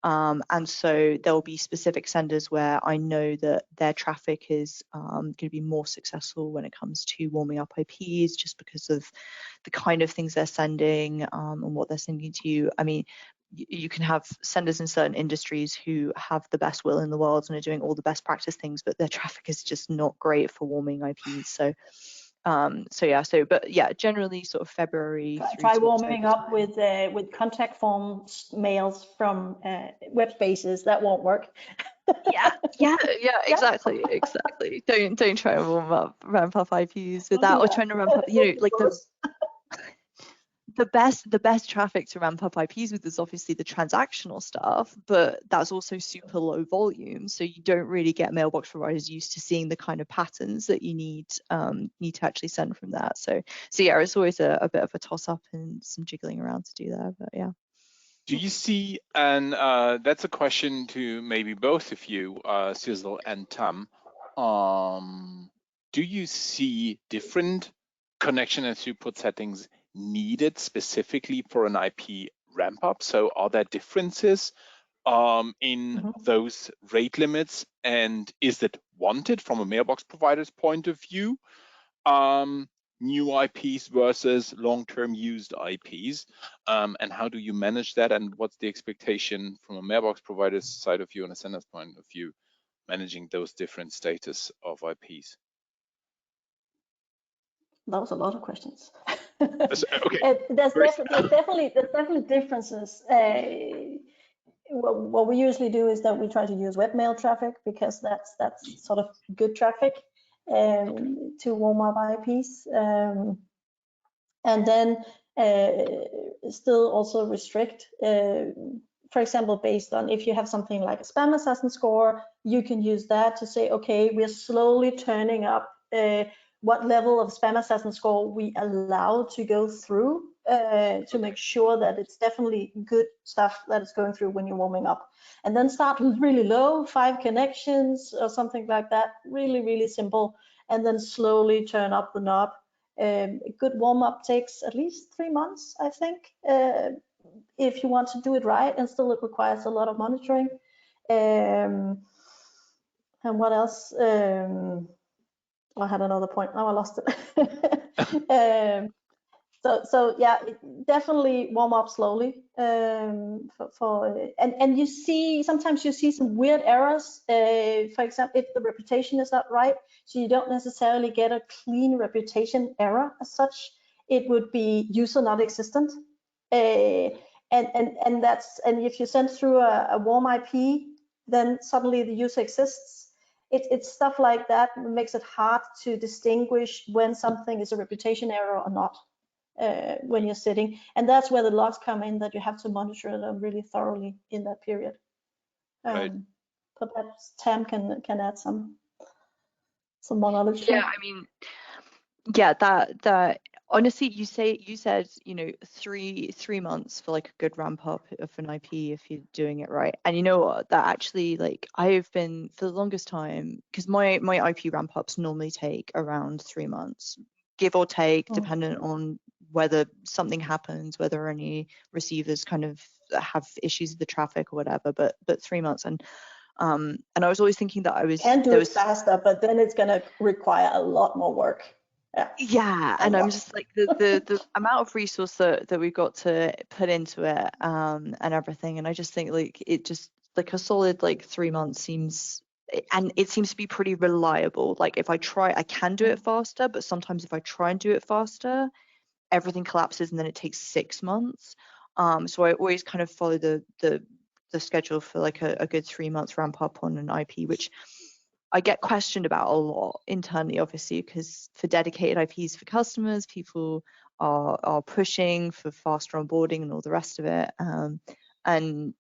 Speaker 4: And so there will be specific senders where I know that their traffic is going to be more successful when it comes to warming up IPs, just because of the kind of things they're sending and what they're sending to you. I mean, you can have senders in certain industries who have the best will in the world and are doing all the best practice things, but their traffic is just not great for warming IPs. So but generally sort of February.
Speaker 3: Try warming up with contact form mails from web spaces. That won't work.
Speaker 4: yeah, exactly. Don't try and ramp up IPs with that, or trying to ramp up, you know, like the best traffic to ramp up IPs with is obviously the transactional stuff, but that's also super low volume, so you don't really get mailbox providers used to seeing the kind of patterns that you need to actually send from that. So yeah, it's always a bit of a toss up and some jiggling around to do there, but yeah.
Speaker 2: Do you see, and that's a question to maybe both of you, Sidsel and Tam, do you see different connection and throughput settings needed specifically for an IP ramp up? So are there differences in those rate limits, and is it wanted from a mailbox provider's point of view? New IPs versus long-term used IPs, and how do you manage that, and what's the expectation from a mailbox provider's side of view and a sender's point of view, managing those different status of IPs?
Speaker 3: That was a lot of questions.
Speaker 2: Okay.
Speaker 3: There's definitely differences. What we usually do is that we try to use webmail traffic, because that's sort of good traffic to warm up IPs, and then still also restrict. For example, based on if you have something like a spam assassin score, you can use that to say, okay, we're slowly turning up what level of spam assassin score we allow to go through to make sure that it's definitely good stuff that is going through when you're warming up. And then start with really low, 5 connections or something like that, really simple, and then slowly turn up the knob. A good warm up takes at least 3 months, I think, if you want to do it right, and still it requires a lot of monitoring. And what else? I had another point, now I lost it. So yeah, definitely warm up slowly. And you see, sometimes you see some weird errors. For example, if the reputation is not right, so you don't necessarily get a clean reputation error as such. It would be user not existent. And if you send through a warm IP, then suddenly the user exists. It's stuff like that makes it hard to distinguish when something is a reputation error or not. When you're sitting, and that's where the logs come in, that you have to monitor them really thoroughly in that period.
Speaker 2: Right.
Speaker 3: Perhaps Tam can add some more knowledge.
Speaker 4: Yeah, I mean, yeah, that honestly, you said, you know, three months for like a good ramp up of an IP if you're doing it right. And you know what, that actually, like, I've been for the longest time, because my IP ramp ups normally take around 3 months, give or take, dependent on whether something happens, whether any receivers kind of have issues with the traffic or whatever, but 3 months. And I was always thinking that
Speaker 3: can do it faster, but then it's going to require a lot more work.
Speaker 4: Yeah, and I'm just like the amount of resource that we've got to put into it and everything, and I just think like it just like a solid like 3 months seems, and it seems to be pretty reliable. Like if I try, I can do it faster, but sometimes if I try and do it faster, everything collapses and then it takes 6 months. So I always kind of follow the schedule for like a good 3 months ramp up on an IP, which I get questioned about a lot internally, obviously, because for dedicated IPs for customers, people are pushing for faster onboarding and all the rest of it. And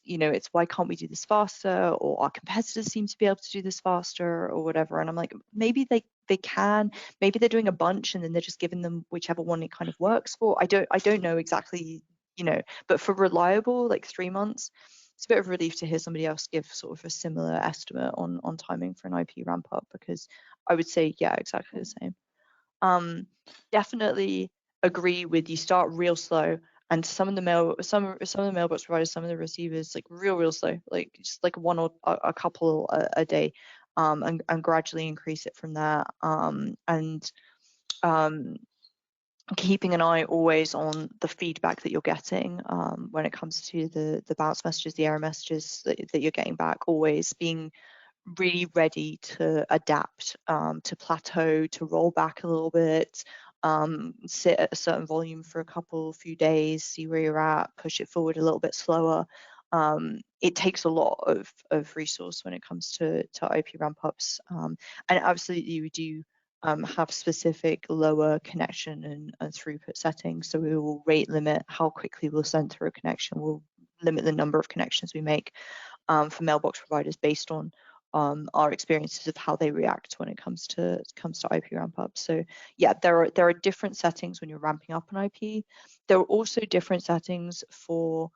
Speaker 4: you know, it's why can't we do this faster? Or our competitors seem to be able to do this faster or whatever. And I'm like, maybe they can, maybe they're doing a bunch and then they're just giving them whichever one it kind of works for. I don't know exactly, you know, but for reliable, like 3 months, it's a bit of a relief to hear somebody else give sort of a similar estimate on timing for an IP ramp up, because I would say, yeah, exactly the same. Definitely agree with, you start real slow, and some of the mailbox providers, some of the receivers, like real slow, like just like one or a couple a day, and gradually increase it from there. And keeping an eye always on the feedback that you're getting when it comes to the bounce messages, the error messages that you're getting back, always being really ready to adapt, to plateau, to roll back a little bit, sit at a certain volume for a few days, see where you're at, push it forward a little bit slower. It takes a lot of resource when it comes to IP ramp ups, and absolutely we do have specific lower connection and throughput settings. So we will rate limit how quickly we'll send through a connection. We'll limit the number of connections we make for mailbox providers based on our experiences of how they react when it comes to IP ramp up. So yeah, there are different settings when you're ramping up an IP. There are also different settings for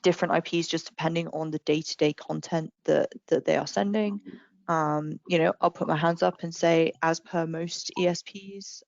Speaker 4: different IPs, just depending on the day-to-day content that they are sending. You know, I'll put my hands up and say, as per most ESPs,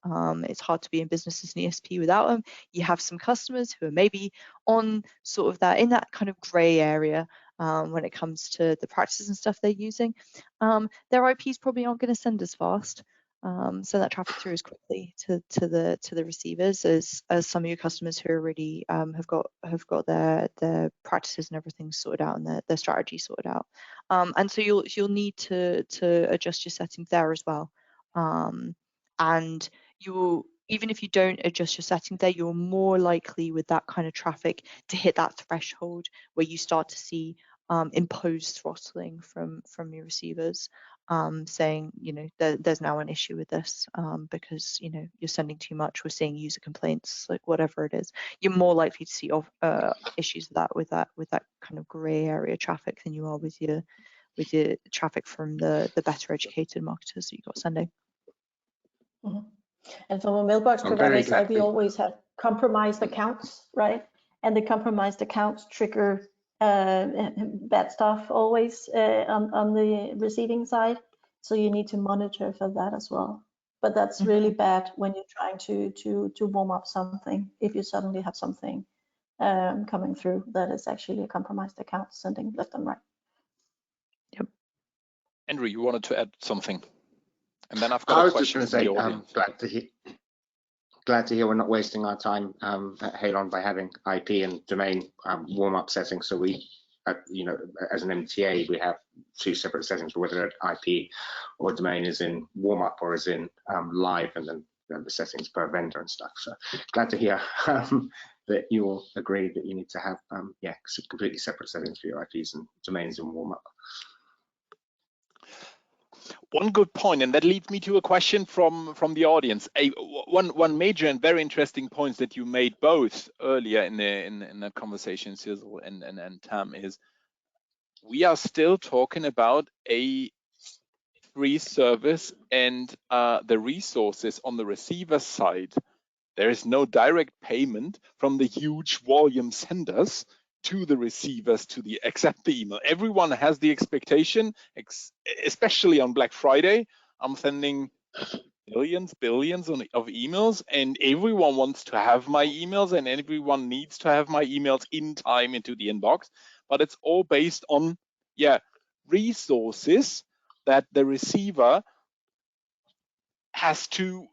Speaker 4: it's hard to be in business as an ESP without them. You have some customers who are maybe on sort of that, in that kind of gray area when it comes to the practices and stuff they're using. Their IPs probably aren't going to send as fast. Send that traffic through as quickly to the receivers as some of your customers who are really have got their practices and everything sorted out and their strategy sorted out. And so you'll need to adjust your settings there as well. And you will, even if you don't adjust your settings there, you're more likely with that kind of traffic to hit that threshold where you start to see imposed throttling from your receivers, saying, you know, there's now an issue with this because, you know, you're sending too much, we're seeing user complaints, like whatever it is. You're more likely to see issues with that kind of gray area traffic than you are with your traffic from the better educated marketers that you got sending.
Speaker 3: Mm-hmm. And from a mailbox provider side, we always have compromised accounts, right? And the compromised accounts trigger bad stuff always on the receiving side. So you need to monitor for that as well. But that's really bad when you're trying to warm up something. If you suddenly have something coming through that is actually a compromised account sending left and right.
Speaker 2: Yep. Andrew, you wanted to add something, and then I've got a question from the audience.
Speaker 5: Glad to hear we're not wasting our time at Halon by having IP and domain warm-up settings. So we, you know, as an MTA, we have two separate settings, whether IP or domain is in warm-up or is in live, and then the settings per vendor and stuff. So glad to hear that you all agree that you need to have completely separate settings for your IPs and domains in warm-up.
Speaker 2: One good point, and that leads me to a question from the audience. One major and very interesting point that you made both earlier in the conversation, Sidsel and Tam, is we are still talking about a free service, and the resources on the receiver side. There is no direct payment from the huge volume senders to the receivers to accept the email. Everyone has the expectation, especially on Black Friday, I'm sending billions of emails, and everyone wants to have my emails, and everyone needs to have my emails in time into the inbox. But it's all based on resources that the receiver has to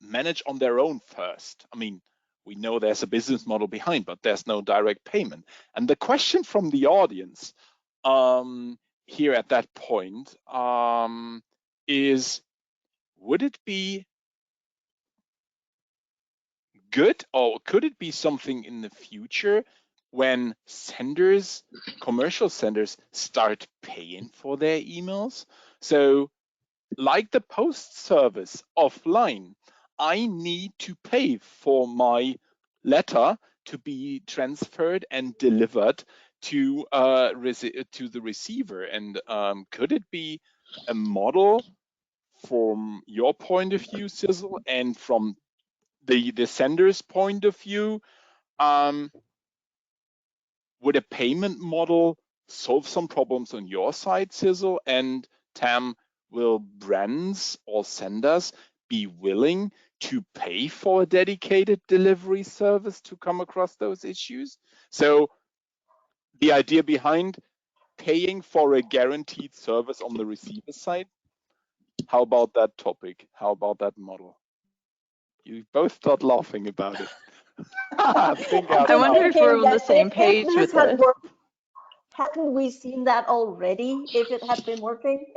Speaker 2: manage on their own first. I mean, we know there's a business model behind, but there's no direct payment. And the question from the audience here at that point is, would it be good, or could it be something in the future when senders, commercial senders, start paying for their emails? So like the post service offline, I need to pay for my letter to be transferred and delivered to the receiver. And could it be a model from your point of view, Sidsel, and from the sender's point of view? Would a payment model solve some problems on your side, Sidsel? And Tam, will brands or senders be willing to pay for a dedicated delivery service to come across those issues? So the idea behind paying for a guaranteed service on the receiver side, how about that topic? How about that model? You both start laughing about it.
Speaker 4: I wonder if we're on the same page with this.
Speaker 3: Hadn't we seen that already if it had been working?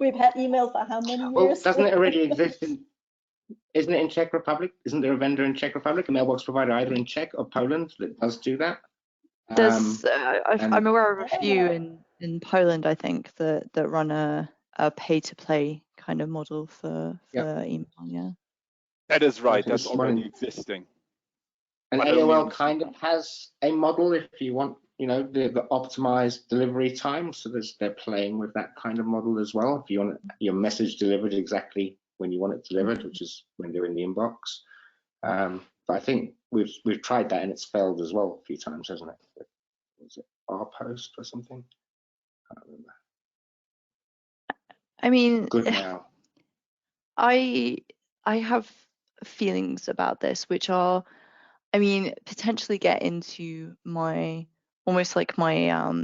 Speaker 3: We've had email for how many years?
Speaker 5: Well, doesn't it already exist? Isn't it in Czech Republic? Isn't there a vendor in Czech Republic, a mailbox provider either in Czech or Poland that does do that?
Speaker 4: There's, I'm aware of a few in Poland, I think, that run a a pay-to-play kind of model for email. Yeah,
Speaker 2: That is right.
Speaker 5: think
Speaker 2: That's
Speaker 5: this is one
Speaker 2: already existing.
Speaker 5: And
Speaker 2: but only
Speaker 5: AOL
Speaker 2: on
Speaker 5: kind of has a model if you want, the optimized delivery time. So they're playing with that kind of model as well. If you want your message delivered exactly when you want it delivered, which is when they're in the inbox. But I think we've tried that and it's failed as well a few times, hasn't it? Was it our post or something? I can't remember.
Speaker 4: I mean,
Speaker 5: Good now.
Speaker 4: I have feelings about this, which are, I mean, potentially get into my almost like my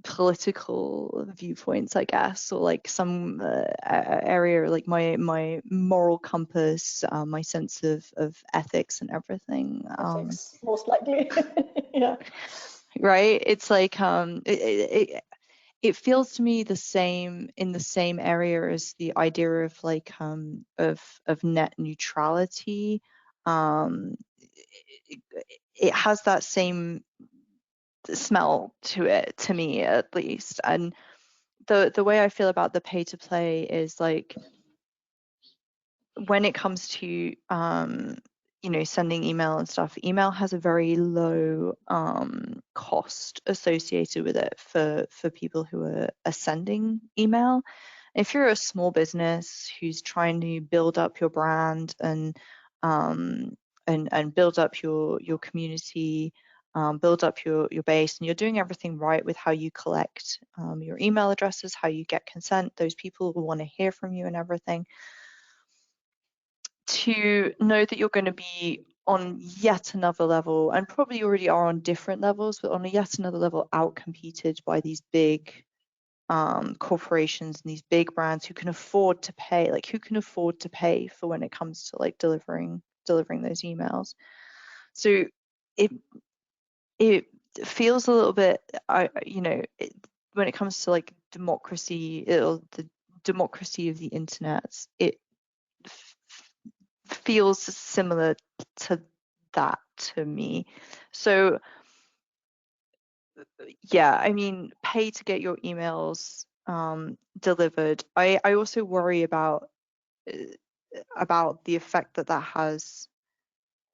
Speaker 4: political viewpoints, I guess, or like some area, like my moral compass, my sense of ethics and everything.
Speaker 3: Ethics, most likely. Yeah.
Speaker 4: Right. It's like it feels to me the same in the same area as the idea of like of net neutrality. It has that same smell to it, to me at least. And the way I feel about the pay to play is like when it comes to sending email and stuff, email has a very low cost associated with it for people who are sending email. If you're a small business who's trying to build up your brand and build up your community, build up your base, and you're doing everything right with how you collect your email addresses, how you get consent, those people who want to hear from you and everything, to know that you're going to be on yet another level, and probably already are on different levels, but on a yet another level outcompeted by these big corporations and these big brands who can afford to pay, for when it comes to like delivering those emails. So it feels a little bit, when it comes to like democracy, the democracy of the internet, it feels similar to that to me. So yeah, I mean, pay to get your emails delivered. I also worry about the effect that has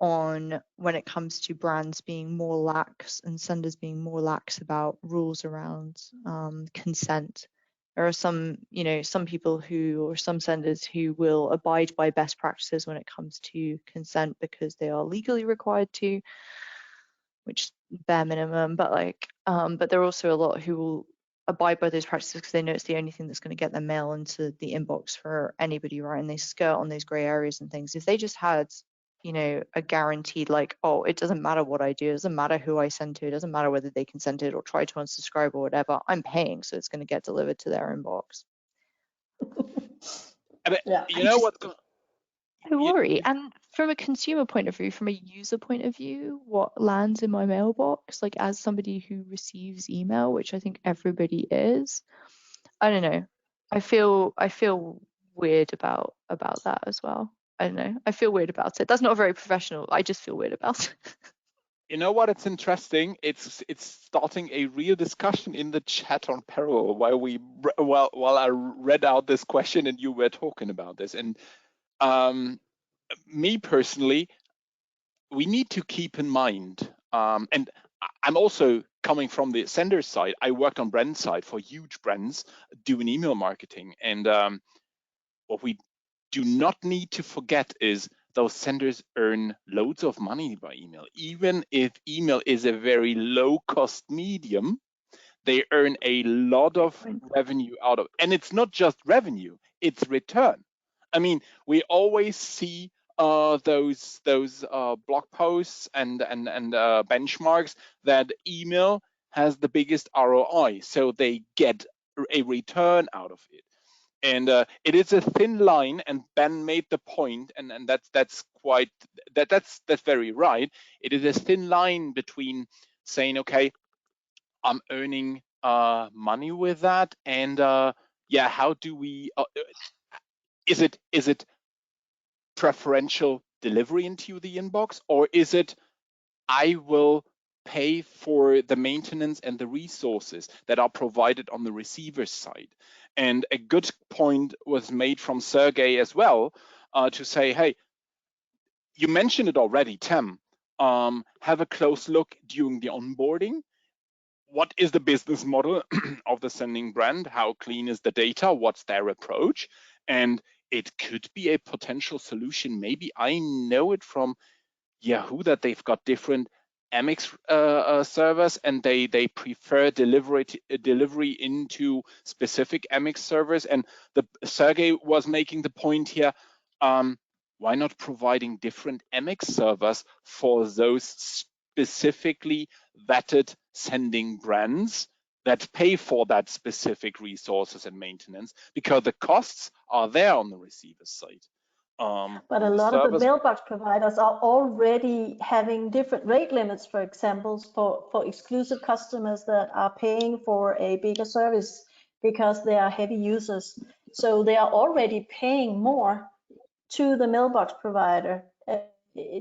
Speaker 4: on when it comes to brands being more lax and senders being more lax about rules around consent. There are some people or some senders who will abide by best practices when it comes to consent because they are legally required to, which is bare minimum, but there are also a lot who will abide by those practices because they know it's the only thing that's going to get their mail into the inbox for anybody, right? And they skirt on those gray areas and things. If they just had a guaranteed like, oh, it doesn't matter what I do, it doesn't matter who I send to, it doesn't matter whether they consented or try to unsubscribe or whatever, I'm paying, so it's going to get delivered to their inbox.
Speaker 3: Yeah.
Speaker 2: You know what?
Speaker 4: I worry. And from a consumer point of view, from a user point of view, what lands in my mailbox, like as somebody who receives email, which I think everybody is, I don't know. I feel weird about that as well. I don't know. I feel weird about it. That's not very professional. I just feel weird about it.
Speaker 2: You know what? It's interesting. It's starting a real discussion in the chat on Parallel while I read out this question and you were talking about this. And me personally, we need to keep in mind, and I'm also coming from the sender side. I worked on brand side for huge brands doing email marketing, and what we do not need to forget is those senders earn loads of money by email. Even if email is a very low cost medium, they earn a lot of revenue out of it. And it's not just revenue, it's return. I mean, we always see those blog posts and benchmarks that email has the biggest ROI, so they get a return out of it. And it is a thin line, and Ben made the point, and that's very right. It is a thin line between saying, okay, I'm earning money with that, and how do we? Is it preferential delivery into the inbox, or is it I will pay for the maintenance and the resources that are provided on the receiver side. And a good point was made from Sergey as well, to say, hey, you mentioned it already, Tem, have a close look during the onboarding. What is the business model of the sending brand? How clean is the data? What's their approach? And it could be a potential solution. Maybe I know it from Yahoo that they've got different Amex servers, and they prefer delivery into specific Amex servers. And Sergey was making the point here, why not providing different Amex servers for those specifically vetted sending brands that pay for that specific resources and maintenance, because the costs are there on the receiver side.
Speaker 3: But a lot of the mailbox providers are already having different rate limits, for example, for exclusive customers that are paying for a bigger service because they are heavy users. So they are already paying more to the mailbox provider,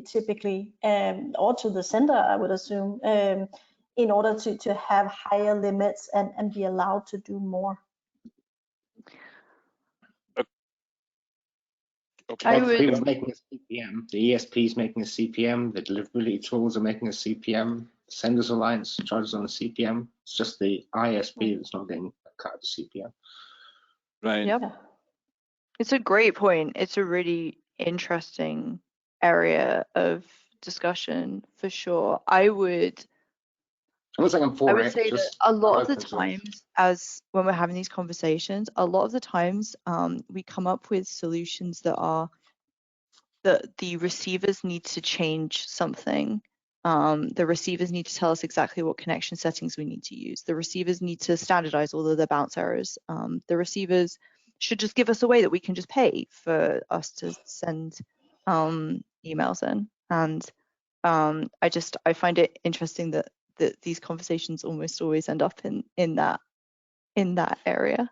Speaker 3: typically, or to the sender, I would assume, in order to have higher limits and be allowed to do more.
Speaker 2: Okay.
Speaker 5: People making a CPM, the ESP is making a CPM, the deliverability tools are making a CPM, Senders Alliance charges on a CPM. It's just the ISP that's not getting cut of the CPM.
Speaker 2: Right.
Speaker 4: Yep. It's a great point. It's a really interesting area of discussion for sure. I would say that a lot of the times, as when we're having these conversations, a lot of the times we come up with solutions that are that the receivers need to change something. The receivers need to tell us exactly what connection settings we need to use. The receivers need to standardize all of their bounce errors. The receivers should just give us a way that we can just pay for us to send emails in. And I find it interesting that these conversations almost always end up in that area.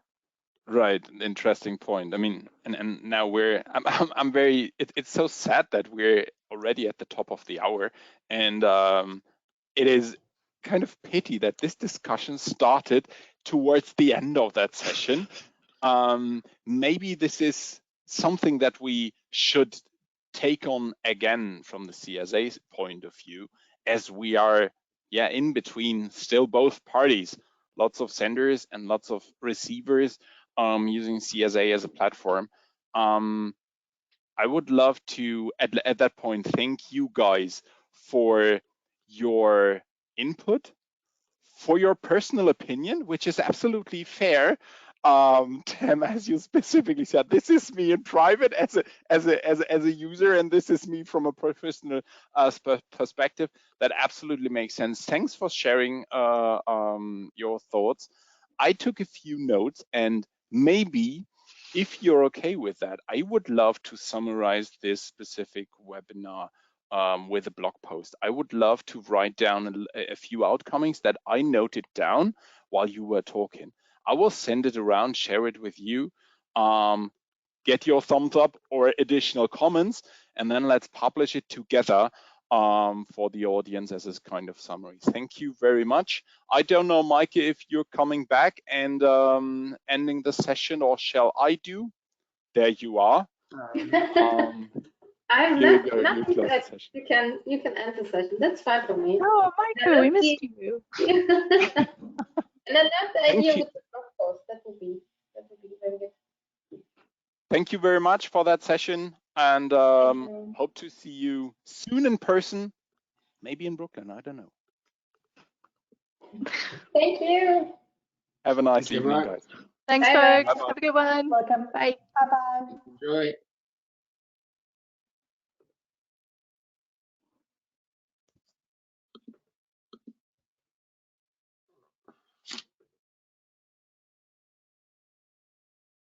Speaker 2: Right, interesting point. I mean, and now I'm very. It's so sad that we're already at the top of the hour, and it is kind of pity that this discussion started towards the end of that session. Maybe this is something that we should take on again from the CSA's point of view, as we are, in between still both parties, lots of senders and lots of receivers using CSA as a platform. I would love to, at that point, thank you guys for your input, for your personal opinion, which is absolutely fair. Tim, as you specifically said, this is me in private as a user, and this is me from a professional perspective. That absolutely makes sense. Thanks for sharing your thoughts. I took a few notes, and maybe if you're okay with that, I would love to summarize this specific webinar with a blog post. I would love to write down a few outcomings that I noted down while you were talking. I will send it around, share it with you, get your thumbs up or additional comments, and then let's publish it together for the audience as a kind of summary. Thank you very much. I don't know, Mike, if you're coming back and ending the session, or shall I do? There you are.
Speaker 1: I'm
Speaker 2: you
Speaker 1: not,
Speaker 2: go,
Speaker 1: not
Speaker 2: you close the session.
Speaker 1: You can end the session. That's fine for me.
Speaker 4: Oh, Michael, we missed you.
Speaker 1: And then that's the idea with the blog post. That would be very good.
Speaker 2: Thank you very much for that session, and hope to see you soon in person, maybe in Brooklyn. I don't know.
Speaker 1: Thank you.
Speaker 2: Have a nice evening, guys.
Speaker 4: Thanks,
Speaker 1: Bye-bye.
Speaker 4: folks. Have a good one.
Speaker 3: Welcome.
Speaker 4: Bye.
Speaker 3: Bye-bye.
Speaker 5: Enjoy.